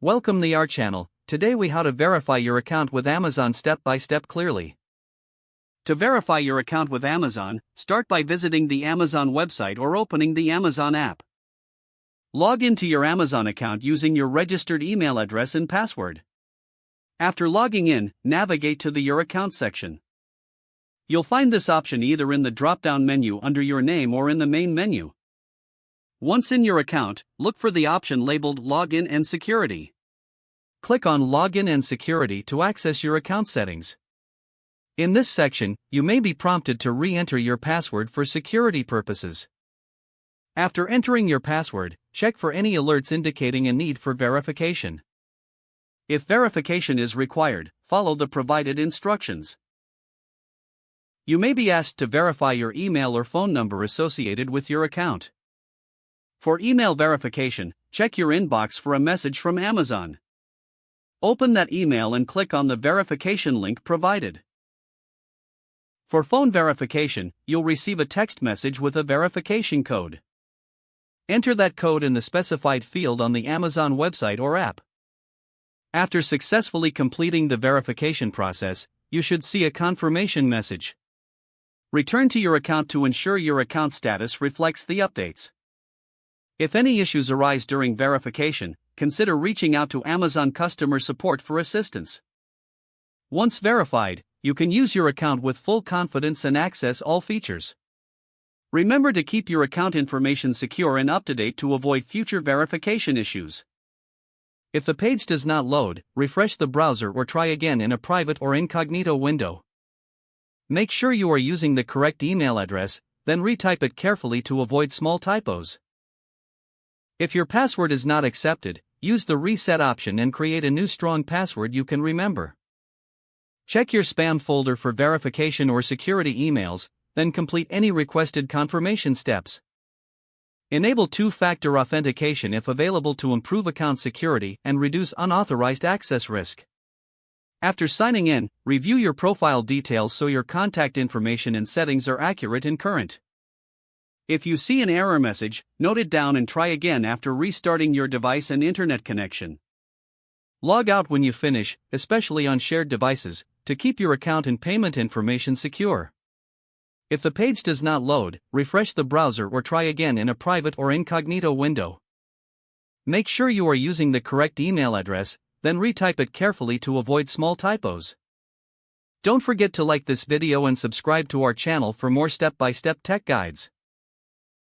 Welcome to our channel. Today we how to verify your account with Amazon step by step clearly. To verify your account with Amazon, start by visiting the Amazon website or opening the Amazon app. Log into your Amazon account using your registered email address and password. After logging in, navigate to the Your Account section. You'll find this option either in the drop-down menu under your name or in the main menu. Once in your account, look for the option labeled Login and Security. Click on Login and Security to access your account settings. In this section, you may be prompted to re-enter your password for security purposes. After entering your password, check for any alerts indicating a need for verification. If verification is required, follow the provided instructions. You may be asked to verify your email or phone number associated with your account. For email verification, check your inbox for a message from Amazon. Open that email and click on the verification link provided. For phone verification, you'll receive a text message with a verification code. Enter that code in the specified field on the Amazon website or app. After successfully completing the verification process, you should see a confirmation message. Return to your account to ensure your account status reflects the updates. If any issues arise during verification, consider reaching out to Amazon customer support for assistance. Once verified, you can use your account with full confidence and access all features. Remember to keep your account information secure and up to date to avoid future verification issues. If the page does not load, refresh the browser or try again in a private or incognito window. Make sure you are using the correct email address, then retype it carefully to avoid small typos. If your password is not accepted, use the reset option and create a new strong password you can remember. Check your spam folder for verification or security emails, then complete any requested confirmation steps. Enable two-factor authentication if available to improve account security and reduce unauthorized access risk. After signing in, review your profile details so your contact information and settings are accurate and current. If you see an error message, note it down and try again after restarting your device and internet connection. Log out when you finish, especially on shared devices, to keep your account and payment information secure. If the page does not load, refresh the browser or try again in a private or incognito window. Make sure you are using the correct email address, then retype it carefully to avoid small typos. Don't forget to like this video and subscribe to our channel for more step-by-step tech guides.